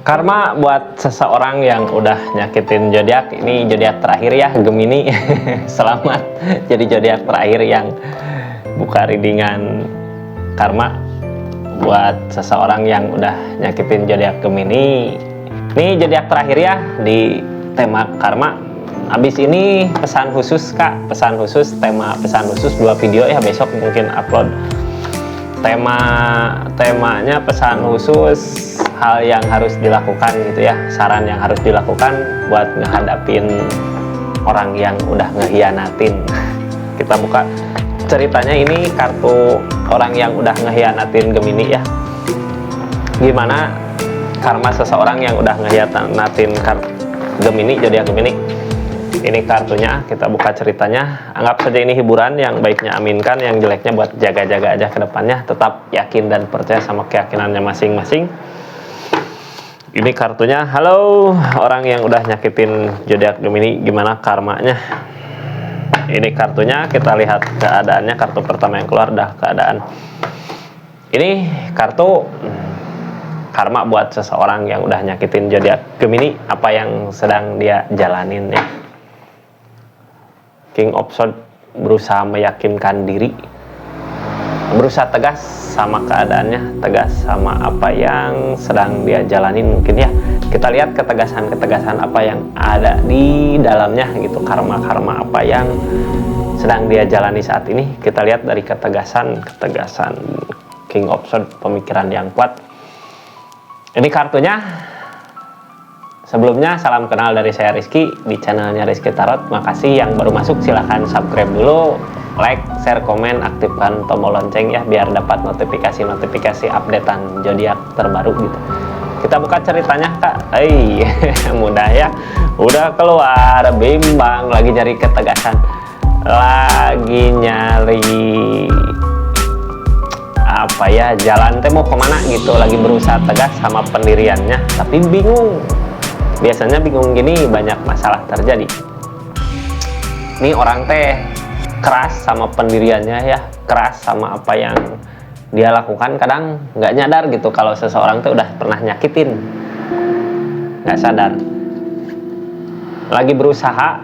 Karma buat seseorang yang udah nyakitin zodiak, ini zodiak terakhir ya, Gemini. Selamat jadi zodiak terakhir yang buka readingan karma buat seseorang yang udah nyakitin zodiak Gemini. Ini zodiak terakhir ya di tema karma. Habis ini pesan khusus Kak, pesan khusus, tema pesan khusus 2 video ya, besok mungkin upload. Temanya pesan khusus, hal yang harus dilakukan gitu ya, saran yang harus dilakukan buat ngehadapin orang yang udah ngehianatin. Kita buka ceritanya, ini kartu orang yang udah ngehianatin Gemini ya. Gimana karma seseorang yang udah ngehianatin Gemini, zodiak Gemini. Ini kartunya, kita buka ceritanya. Anggap saja ini hiburan, yang baiknya aminkan, yang jeleknya buat jaga-jaga aja ke depannya. Tetap yakin dan percaya sama keyakinannya masing-masing. Ini kartunya, halo orang yang udah nyakitin zodiak Gemini, gimana karmanya? Ini kartunya, kita lihat keadaannya. Kartu pertama yang keluar dah keadaan. Ini kartu karma buat seseorang yang udah nyakitin zodiak Gemini, apa yang sedang dia jalanin ya. King of Swords berusaha meyakinkan diri, berusaha tegas sama keadaannya, tegas sama apa yang sedang dia jalanin mungkin ya. Kita lihat ketegasan apa yang ada di dalamnya gitu, karma apa yang sedang dia jalani saat ini. Kita lihat dari ketegasan King of Swords, pemikiran yang kuat. Ini kartunya. Sebelumnya salam kenal dari saya Rizky di channelnya Rizky Tarot. Makasih yang baru masuk, silahkan subscribe dulu, like, share, komen, aktifkan tombol lonceng ya, biar dapat notifikasi updatean zodiak terbaru gitu. Kita buka ceritanya Kak. Mudah ya, udah keluar bimbang, lagi nyari ketegasan, lagi nyari apa ya, jalan teh mau kemana gitu, lagi berusaha tegas sama pendiriannya tapi bingung. Biasanya bingung gini banyak masalah terjadi. Ini orang teh keras sama pendiriannya ya, keras sama apa yang dia lakukan. Kadang nggak nyadar gitu kalau seseorang teh udah pernah nyakitin, nggak sadar. Lagi berusaha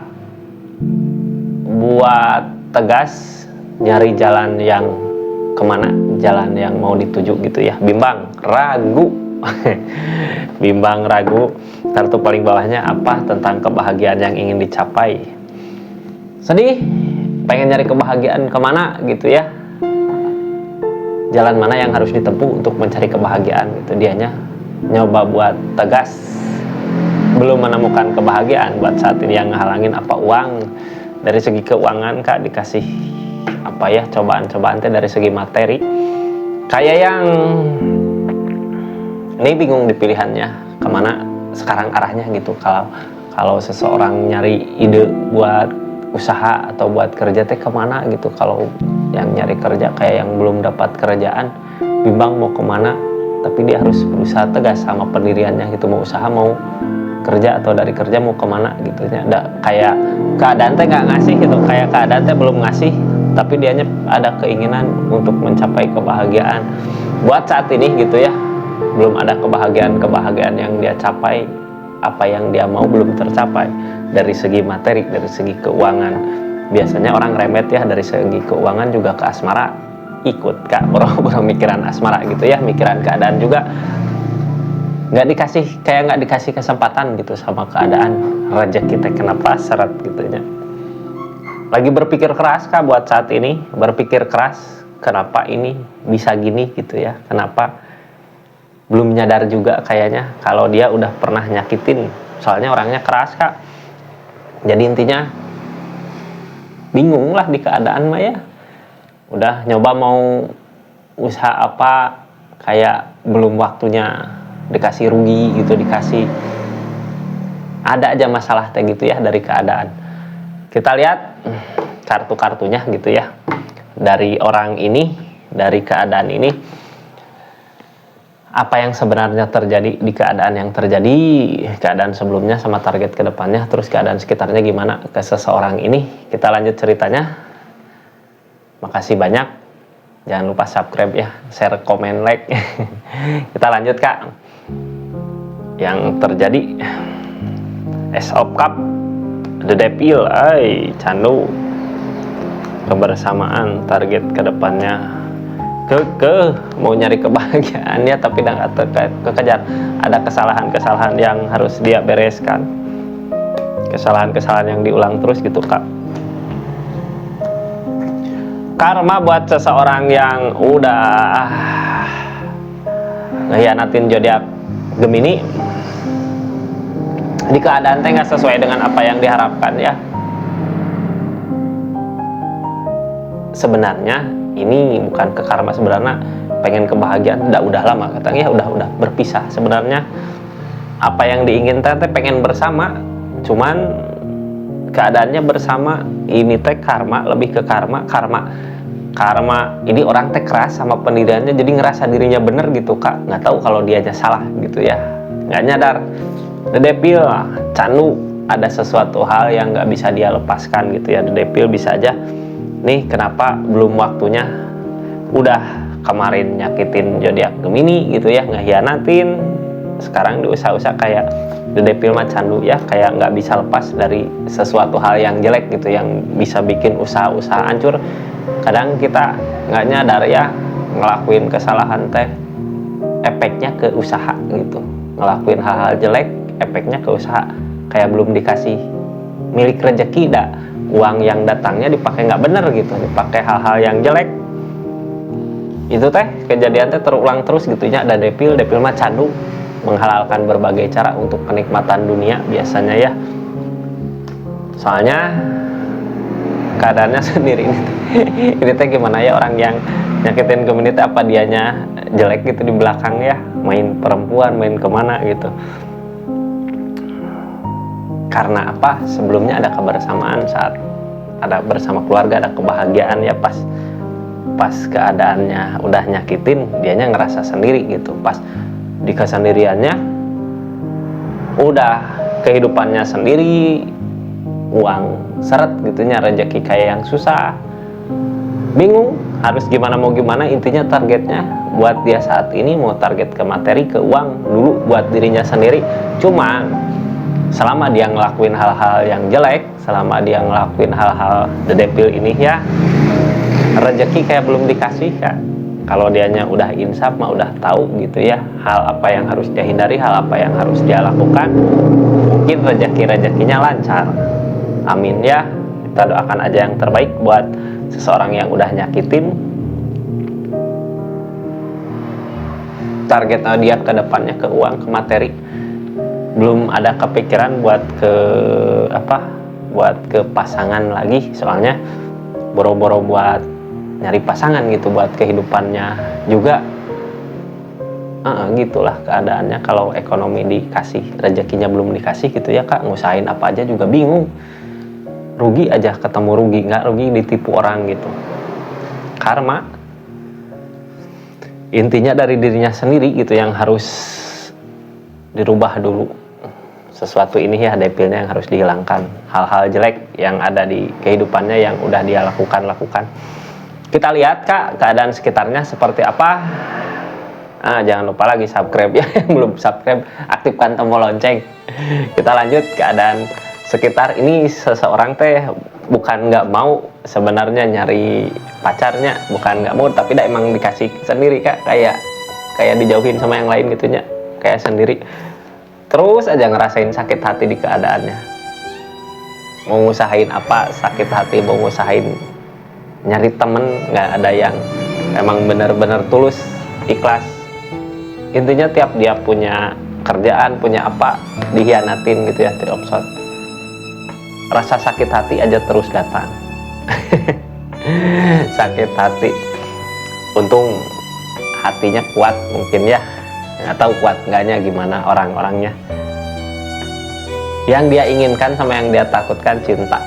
buat tegas, nyari jalan yang kemana, jalan yang mau dituju gitu ya. Bimbang, ragu. Bimbang, ragu. Kartu paling bawahnya apa? Tentang kebahagiaan yang ingin dicapai. Sedih, pengen nyari kebahagiaan kemana gitu ya. Jalan mana yang harus ditempuh untuk mencari kebahagiaan gitu. Dianya nyoba buat tegas, belum menemukan kebahagiaan. Buat saat ini yang ngehalangin apa? Uang. Dari segi keuangan Kak dikasih apa ya, cobaan-cobaan teh dari segi materi. Kayak yang ini bingung di pilihannya kemana sekarang arahnya gitu. Kalau seseorang nyari ide buat usaha atau buat kerja teh kemana gitu. Kalau yang nyari kerja kayak yang belum dapat kerjaan, bimbang mau kemana, tapi dia harus berusaha tegas sama pendiriannya gitu. Mau usaha, mau kerja, atau dari kerja mau kemana gitu ya. Kayak keadaan teh nggak ngasih gitu, kayak keadaan teh belum ngasih, tapi dianya ada keinginan untuk mencapai kebahagiaan buat saat ini gitu ya. Belum ada kebahagiaan yang dia capai, apa yang dia mau belum tercapai. Dari segi materi, dari segi keuangan, biasanya orang remet ya, dari segi keuangan juga ke asmara ikut Kak, boro-boro mikiran asmara gitu ya, mikiran keadaan juga nggak dikasih kesempatan gitu sama keadaan. Rezeki kita kenapa seret gitu ya. Lagi berpikir keras Kak buat saat ini, berpikir keras kenapa ini bisa gini gitu ya, kenapa. Belum nyadar juga kayaknya kalau dia udah pernah nyakitin, soalnya orangnya keras Kak. Jadi intinya bingung lah di keadaan mah ya. Udah nyoba mau usaha apa, kayak belum waktunya, dikasih rugi gitu, dikasih ada aja masalah teh gitu ya dari keadaan. Kita lihat kartu-kartunya gitu ya, dari orang ini, dari keadaan ini, apa yang sebenarnya terjadi di keadaan yang terjadi, keadaan sebelumnya sama target kedepannya, terus keadaan sekitarnya gimana ke seseorang ini. Kita lanjut ceritanya. Makasih banyak, jangan lupa subscribe ya, share, komen, like. Kita lanjut Kak. yang terjadi. Ace of Cup, The Devil, candu. Kebersamaan, target kedepannya mau nyari kebahagiaannya tapi nggak kekejar. Ada kesalahan-kesalahan yang harus dia bereskan, kesalahan-kesalahan yang diulang terus gitu Kak. Karma buat seseorang yang udah ngehianatin zodiak Gemini, di keadaan teh nggak sesuai dengan apa yang diharapkan ya. Sebenarnya ini bukan ke karma, sebenarnya pengen kebahagiaan udah lama katanya, udah berpisah. Sebenarnya apa yang diinginkan teh pengen bersama, cuman keadaannya bersama ini teh karma, lebih ke karma ini orang teh keras sama pendiriannya, jadi ngerasa dirinya bener gitu Kak, nggak tahu kalau dianya salah gitu ya, nggak nyadar. The Devil, candu, ada sesuatu hal yang nggak bisa dia lepaskan gitu ya. The Devil bisa aja nih, kenapa belum waktunya, udah kemarin nyakitin zodiak Gemini gitu ya, ngehianatin, sekarang diusaha-usaha kayak The Devil mah candu ya, kayak nggak bisa lepas dari sesuatu hal yang jelek gitu, yang bisa bikin usaha-usaha hancur. Kadang kita nggak nyadar ya, ngelakuin kesalahan teh efeknya ke usaha gitu, ngelakuin hal-hal jelek efeknya ke usaha, kayak belum dikasih milik rezeki, uang yang datangnya dipakai nggak bener gitu, dipakai hal-hal yang jelek. Itu teh kejadian teh terulang terus gitu ya. Ada Devil mah candu, menghalalkan berbagai cara untuk kenikmatan dunia biasanya ya. Soalnya keadaannya sendiri ini teh gimana ya, orang yang nyakitin Gemini teh apa dianya jelek gitu di belakang ya, main perempuan, main kemana gitu. Karena apa? Sebelumnya ada kebersamaan, saat ada bersama keluarga, ada kebahagiaan ya, pas keadaannya udah nyakitin, dianya ngerasa sendiri gitu. Pas di kesendiriannya udah kehidupannya sendiri, uang seret gitunya, rezeki kayak yang susah, bingung harus gimana mau gimana. Intinya targetnya buat dia saat ini mau target ke materi, ke uang dulu buat dirinya sendiri. Cuma selama dia ngelakuin hal-hal yang jelek, selama dia ngelakuin hal-hal The Devil ini ya, rezeki kayak belum dikasih ya. Kalau dianya udah insaf mah udah tahu gitu ya, hal apa yang harus dia hindari, hal apa yang harus dia lakukan, mungkin rezekinya lancar. Amin ya. Kita doakan aja yang terbaik buat seseorang yang udah nyakitin. Targetnya dia ke depannya ke uang, ke materi. Belum ada kepikiran buat ke pasangan lagi, soalnya boro-boro buat nyari pasangan gitu, buat kehidupannya juga. Gitulah keadaannya. Kalau ekonomi dikasih, rezekinya belum dikasih gitu ya Kak, ngusahain apa aja juga bingung, rugi aja ketemu rugi, nggak rugi ditipu orang gitu. Karma intinya dari dirinya sendiri gitu yang harus dirubah dulu. Sesuatu ini ya, Devilnya yang harus dihilangkan, hal-hal jelek yang ada di kehidupannya yang udah dia lakukan. Kita lihat Kak keadaan sekitarnya seperti apa. Jangan lupa lagi subscribe ya, yang belum subscribe aktifkan tombol lonceng. Kita lanjut keadaan sekitar ini. Seseorang teh bukan nggak mau sebenarnya nyari pacarnya, bukan nggak mau, tapi emang dikasih sendiri Kak, kayak dijauhin sama yang lain gitunya, kayak sendiri. Terus aja ngerasain sakit hati di keadaannya. Mau ngusahain apa sakit hati, mau ngusahain nyari temen, nggak ada yang emang bener-bener tulus, ikhlas. Intinya tiap dia punya kerjaan, punya apa, dihianatin gitu ya, triopsot. Rasa sakit hati aja terus datang. Sakit hati. Untung hatinya kuat mungkin ya. Nggak tahu kuat enggaknya gimana orang-orangnya. Yang dia inginkan sama yang dia takutkan cinta.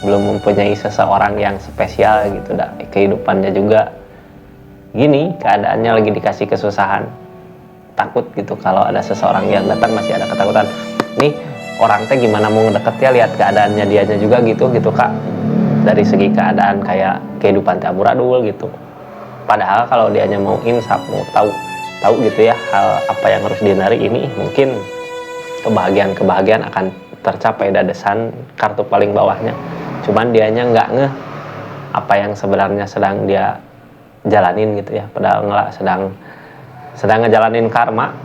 Belum mempunyai seseorang yang spesial gitu dah. Kehidupannya juga gini, keadaannya lagi dikasih kesusahan. Takut gitu kalau ada seseorang yang datang, masih ada ketakutan. Nih orang teh gimana mau ngedeket ya, lihat keadaannya dianya juga gitu Kak. Dari segi keadaan kayak kehidupan teh amburadul gitu. Padahal kalau dianya mau insaf, mau tahu tahu gitu ya hal apa yang harus dihindari, ini mungkin kebahagiaan akan tercapai. Dadesan kartu paling bawahnya, cuman dianya nggak ngeh apa yang sebenarnya sedang dia jalanin gitu ya, padahal nggak sedang ngejalanin karma.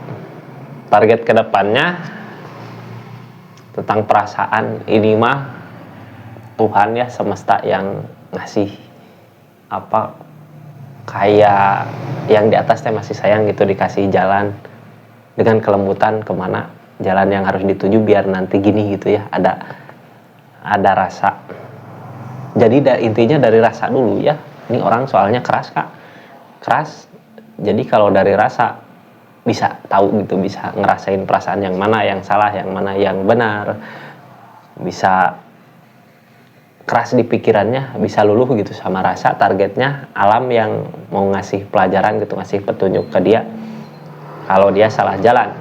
Target kedepannya tentang perasaan, ini mah Tuhan ya, semesta yang ngasih apa, kayak yang di atas teh masih sayang gitu, dikasih jalan dengan kelembutan kemana jalan yang harus dituju biar nanti gini gitu ya, ada rasa. Jadi intinya dari rasa dulu ya. Ini orang soalnya keras kak, keras. Jadi kalau dari rasa bisa tahu gitu, bisa ngerasain perasaan yang mana yang salah, yang mana yang benar, bisa keras di pikirannya, bisa luluh gitu sama rasa. Targetnya alam yang mau ngasih pelajaran gitu, ngasih petunjuk ke dia kalau dia salah jalan.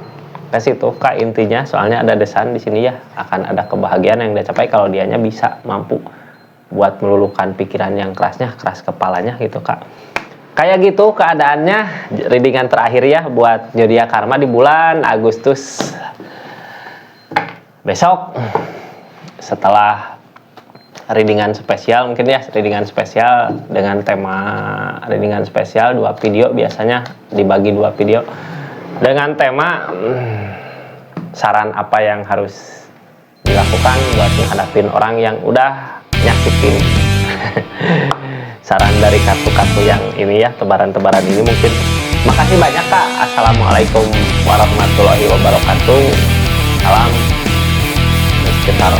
Ke situ kak intinya, soalnya ada desan di sini ya, akan ada kebahagiaan yang dia capai kalau dianya bisa mampu buat meluluhkan pikiran yang kerasnya, keras kepalanya gitu kak. Kayak gitu keadaannya. Readingan terakhir ya buat zodiak karma di bulan Agustus besok, setelah readingan spesial mungkin ya, readingan spesial dengan tema readingan spesial 2 video, biasanya dibagi 2 video dengan tema saran apa yang harus dilakukan buat menghadapin orang yang udah nyakitin. Saran dari kartu-kartu yang ini ya, tebaran-tebaran ini mungkin. Makasih banyak kak. Assalamualaikum warahmatullahi wabarakatuh. Salam sekitar